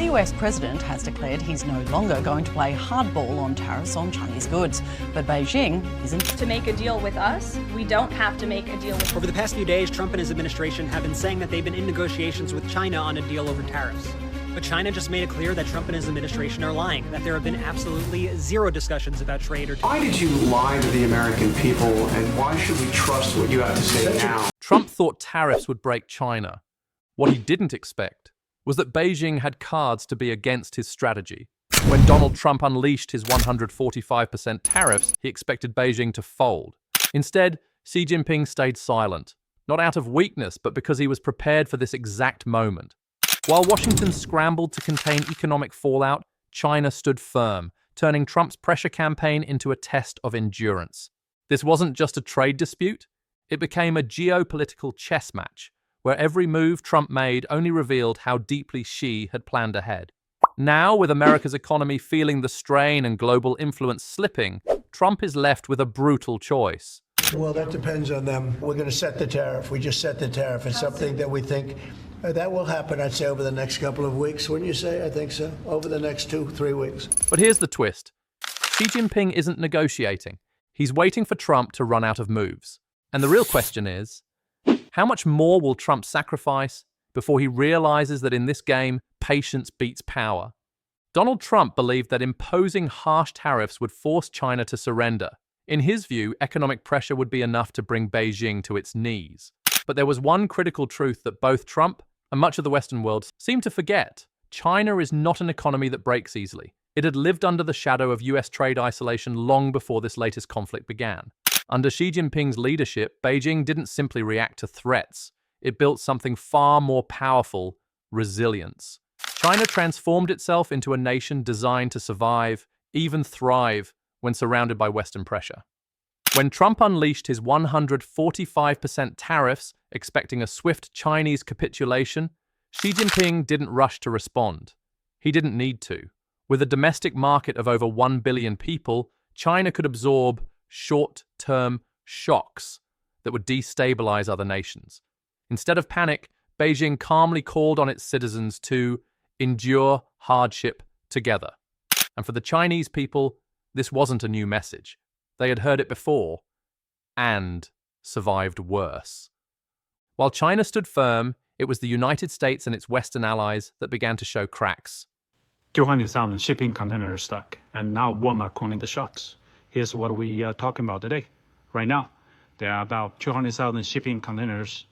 The US president has declared he's no longer going to play hardball on tariffs on Chinese goods. But Beijing isn't. To make a deal with us, we don't have to make a deal with. Over the past few days, Trump and his administration have been saying that they've been in negotiations with China on a deal over tariffs. But China just made it clear that Trump and his administration are lying, that there have been absolutely zero discussions about trade or. Why did you lie to the American people, and why should we trust what you have to say now? Trump thought tariffs would break China. What he didn't expect was that Beijing had cards to be against his strategy. When Donald Trump unleashed his 145% tariffs, he expected Beijing to fold. Instead, Xi Jinping stayed silent, not out of weakness, but because he was prepared for this exact moment. While Washington scrambled to contain economic fallout, China stood firm, turning Trump's pressure campaign into a test of endurance. This wasn't just a trade dispute, it became a geopolitical chess match, where every move Trump made only revealed how deeply Xi had planned ahead. Now, with America's economy feeling the strain and global influence slipping, Trump is left with a brutal choice. Well, that depends on them. We're going to set the tariff. We just set the tariff. It's something that we think that will happen, I'd say, over the next couple of weeks. Wouldn't you say? I think so. Over the next 2-3 weeks. But here's the twist. Xi Jinping isn't negotiating. He's waiting for Trump to run out of moves. And the real question is, how much more will Trump sacrifice before he realizes that in this game, patience beats power? Donald Trump believed that imposing harsh tariffs would force China to surrender. In his view, economic pressure would be enough to bring Beijing to its knees. But there was one critical truth that both Trump and much of the Western world seemed to forget. China is not an economy that breaks easily. It had lived under the shadow of US trade isolation long before this latest conflict began. Under Xi Jinping's leadership, Beijing didn't simply react to threats. It built something far more powerful: resilience. China transformed itself into a nation designed to survive, even thrive, when surrounded by Western pressure. When Trump unleashed his 145% tariffs, expecting a swift Chinese capitulation, Xi Jinping didn't rush to respond. He didn't need to. With a domestic market of over 1 billion people, China could absorb short-term shocks that would destabilize other nations. Instead of panic, Beijing calmly called on its citizens to endure hardship together. And for the Chinese people, this wasn't a new message. They had heard it before and survived worse. While China stood firm, it was the United States and its Western allies that began to show cracks. 200,000 shipping containers stuck, and now Walmart calling the shots. Here's what we are talking about today. Right now, there are about 200,000 shipping containers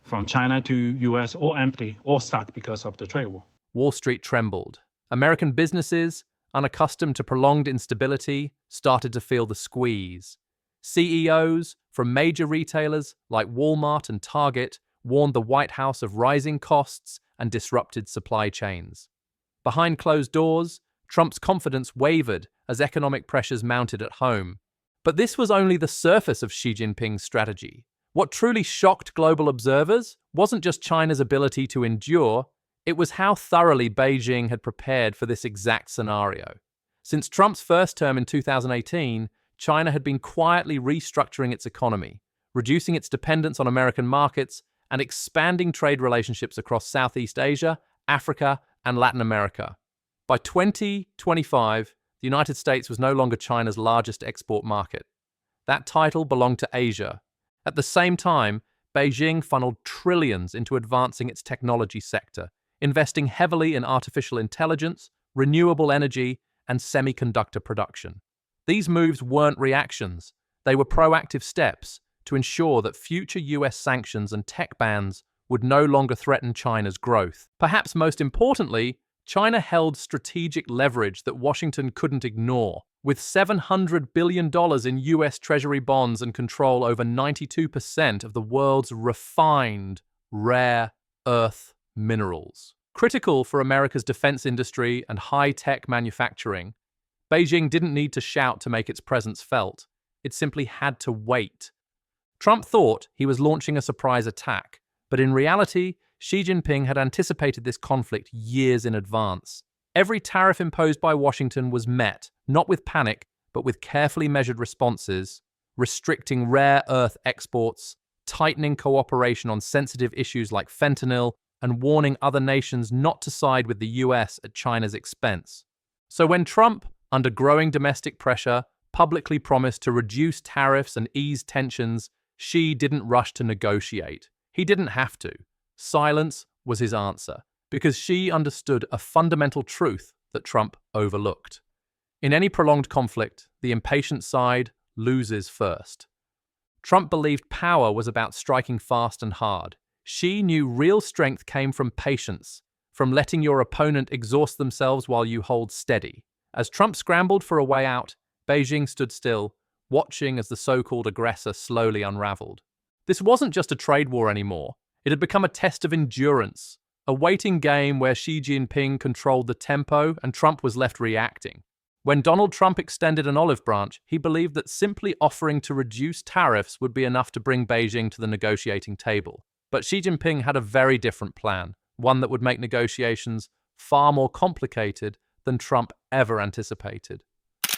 from China to US, all empty, all stuck because of the trade war. Wall Street trembled. American businesses, unaccustomed to prolonged instability, started to feel the squeeze. CEOs from major retailers like Walmart and Target warned the White House of rising costs and disrupted supply chains. Behind closed doors, Trump's confidence wavered as economic pressures mounted at home. But this was only the surface of Xi Jinping's strategy. What truly shocked global observers wasn't just China's ability to endure, it was how thoroughly Beijing had prepared for this exact scenario. Since Trump's first term in 2018, China had been quietly restructuring its economy, reducing its dependence on American markets, and expanding trade relationships across Southeast Asia, Africa, and Latin America. By 2025, the United States was no longer China's largest export market. That title belonged to Asia. At the same time, Beijing funneled trillions into advancing its technology sector, investing heavily in artificial intelligence, renewable energy, and semiconductor production. These moves weren't reactions. They were proactive steps to ensure that future US sanctions and tech bans would no longer threaten China's growth. Perhaps most importantly, China held strategic leverage that Washington couldn't ignore. With $700 billion in US Treasury bonds and control over 92% of the world's refined, rare earth minerals. Critical for America's defense industry and high-tech manufacturing, Beijing didn't need to shout to make its presence felt. It simply had to wait. Trump thought he was launching a surprise attack, but in reality, Xi Jinping had anticipated this conflict years in advance. Every tariff imposed by Washington was met, not with panic, but with carefully measured responses, restricting rare earth exports, tightening cooperation on sensitive issues like fentanyl, and warning other nations not to side with the US at China's expense. So when Trump, under growing domestic pressure, publicly promised to reduce tariffs and ease tensions, Xi didn't rush to negotiate. He didn't have to. Silence was his answer, because Xi understood a fundamental truth that Trump overlooked. In any prolonged conflict, the impatient side loses first. Trump believed power was about striking fast and hard. Xi knew real strength came from patience, from letting your opponent exhaust themselves while you hold steady. As Trump scrambled for a way out, Beijing stood still, watching as the so-called aggressor slowly unraveled. This wasn't just a trade war anymore. It had become a test of endurance, a waiting game where Xi Jinping controlled the tempo and Trump was left reacting. When Donald Trump extended an olive branch, he believed that simply offering to reduce tariffs would be enough to bring Beijing to the negotiating table. But Xi Jinping had a very different plan, one that would make negotiations far more complicated than Trump ever anticipated.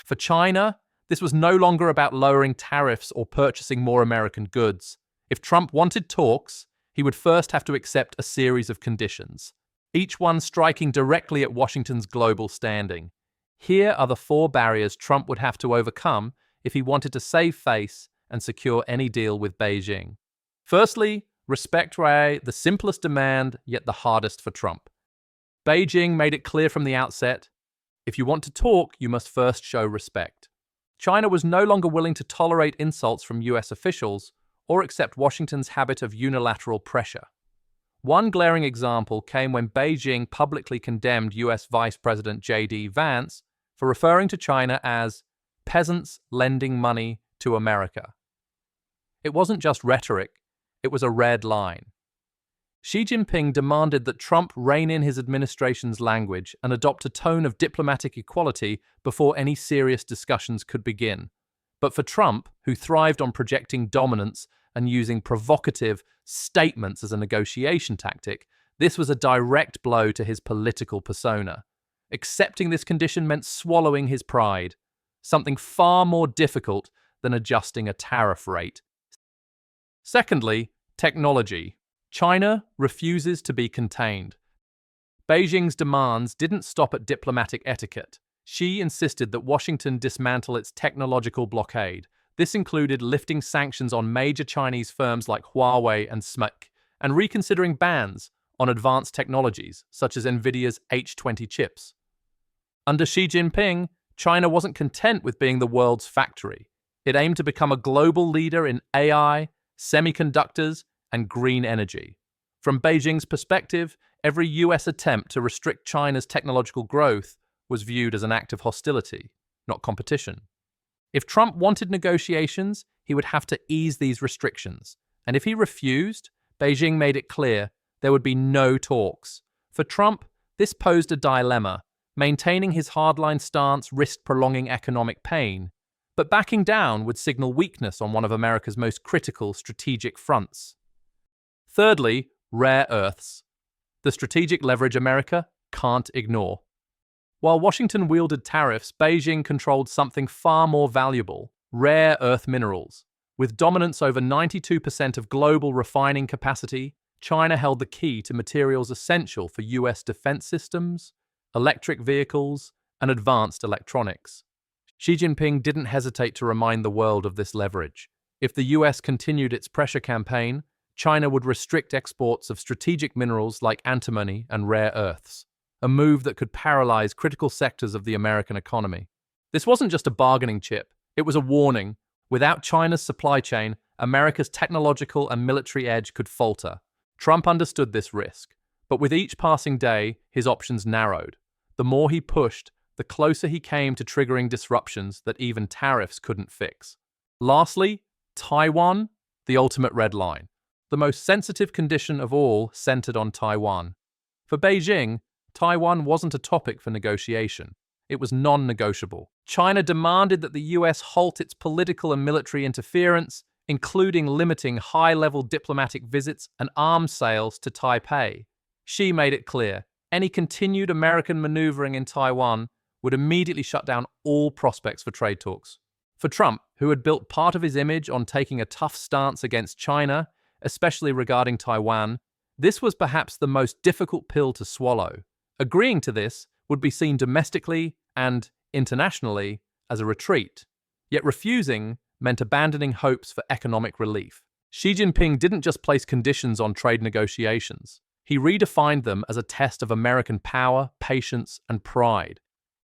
For China, this was no longer about lowering tariffs or purchasing more American goods. If Trump wanted talks, he would first have to accept a series of conditions, each one striking directly at Washington's global standing. Here are the 4 barriers Trump would have to overcome if he wanted to save face and secure any deal with Beijing. Firstly, respect lay the simplest demand, yet the hardest for Trump. Beijing made it clear from the outset, if you want to talk, you must first show respect. China was no longer willing to tolerate insults from US officials or accept Washington's habit of unilateral pressure. One glaring example came when Beijing publicly condemned US Vice President J.D. Vance for referring to China as peasants lending money to America. It wasn't just rhetoric, it was a red line. Xi Jinping demanded that Trump rein in his administration's language and adopt a tone of diplomatic equality before any serious discussions could begin. But for Trump, who thrived on projecting dominance and using provocative statements as a negotiation tactic, this was a direct blow to his political persona. Accepting this condition meant swallowing his pride, something far more difficult than adjusting a tariff rate. Secondly, technology. China refuses to be contained. Beijing's demands didn't stop at diplomatic etiquette. Xi insisted that Washington dismantle its technological blockade. This included lifting sanctions on major Chinese firms like Huawei and SMIC, and reconsidering bans on advanced technologies, such as Nvidia's H20 chips. Under Xi Jinping, China wasn't content with being the world's factory. It aimed to become a global leader in AI, semiconductors, and green energy. From Beijing's perspective, every US attempt to restrict China's technological growth was viewed as an act of hostility, not competition. If Trump wanted negotiations, he would have to ease these restrictions. And if he refused, Beijing made it clear there would be no talks. For Trump, this posed a dilemma. Maintaining his hardline stance risked prolonging economic pain, but backing down would signal weakness on one of America's most critical strategic fronts. Thirdly, rare earths. The strategic leverage America can't ignore. While Washington wielded tariffs, Beijing controlled something far more valuable, rare earth minerals. With dominance over 92% of global refining capacity, China held the key to materials essential for US defense systems, electric vehicles, and advanced electronics. Xi Jinping didn't hesitate to remind the world of this leverage. If the US continued its pressure campaign, China would restrict exports of strategic minerals like antimony and rare earths, a move that could paralyze critical sectors of the American economy. This wasn't just a bargaining chip, it was a warning. Without China's supply chain, America's technological and military edge could falter. Trump understood this risk, but with each passing day, his options narrowed. The more he pushed, the closer he came to triggering disruptions that even tariffs couldn't fix. Lastly, Taiwan, the ultimate red line. The most sensitive condition of all centered on Taiwan. For Beijing, Taiwan wasn't a topic for negotiation. It was non-negotiable. China demanded that the US halt its political and military interference, including limiting high-level diplomatic visits and arms sales to Taipei. Xi made it clear, any continued American maneuvering in Taiwan would immediately shut down all prospects for trade talks. For Trump, who had built part of his image on taking a tough stance against China, especially regarding Taiwan, This was perhaps the most difficult pill to swallow. Agreeing to this would be seen domestically and internationally as a retreat, yet refusing meant abandoning hopes for economic relief. Xi Jinping didn't just place conditions on trade negotiations. He redefined them as a test of American power, patience, and pride.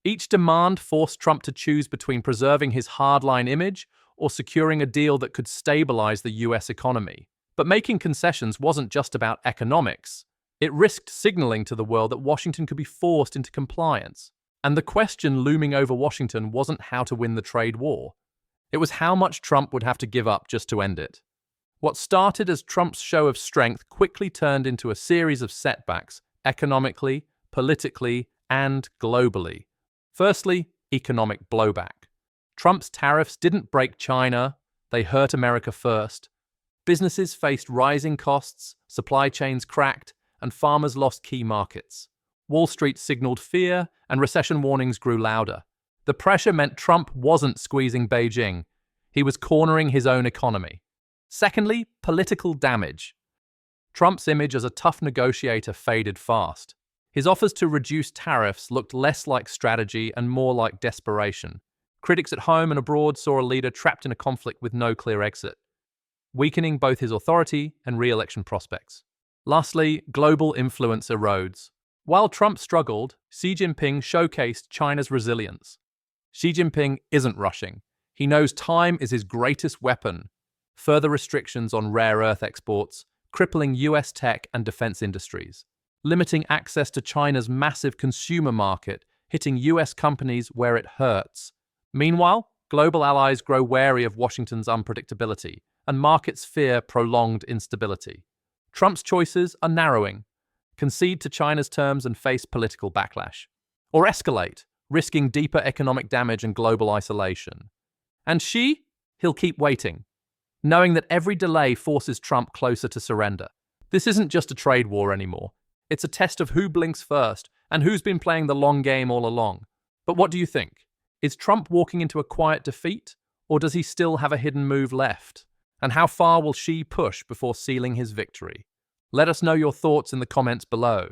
Each demand forced Trump to choose between preserving his hardline image or securing a deal that could stabilize the US economy. But making concessions wasn't just about economics. It risked signaling to the world that Washington could be forced into compliance. And the question looming over Washington wasn't how to win the trade war. It was how much Trump would have to give up just to end it. What started as Trump's show of strength quickly turned into a series of setbacks, economically, politically, and globally. Firstly, economic blowback. Trump's tariffs didn't break China, they hurt America first. Businesses faced rising costs, supply chains cracked, and farmers lost key markets. Wall Street signaled fear, and recession warnings grew louder. The pressure meant Trump wasn't squeezing Beijing. He was cornering his own economy. Secondly, political damage. Trump's image as a tough negotiator faded fast. His offers to reduce tariffs looked less like strategy and more like desperation. Critics at home and abroad saw a leader trapped in a conflict with no clear exit, weakening both his authority and re-election prospects. Lastly, global influence erodes. While Trump struggled, Xi Jinping showcased China's resilience. Xi Jinping isn't rushing. He knows time is his greatest weapon. Further restrictions on rare earth exports, crippling US tech and defense industries, limiting access to China's massive consumer market, hitting US companies where it hurts. Meanwhile, global allies grow wary of Washington's unpredictability, and markets fear prolonged instability. Trump's choices are narrowing: concede to China's terms and face political backlash, or escalate, risking deeper economic damage and global isolation. And Xi? He'll keep waiting, knowing that every delay forces Trump closer to surrender. This isn't just a trade war anymore. It's a test of who blinks first and who's been playing the long game all along. But what do you think? Is Trump walking into a quiet defeat, or does he still have a hidden move left? And how far will Xi push before sealing his victory? Let us know your thoughts in the comments below.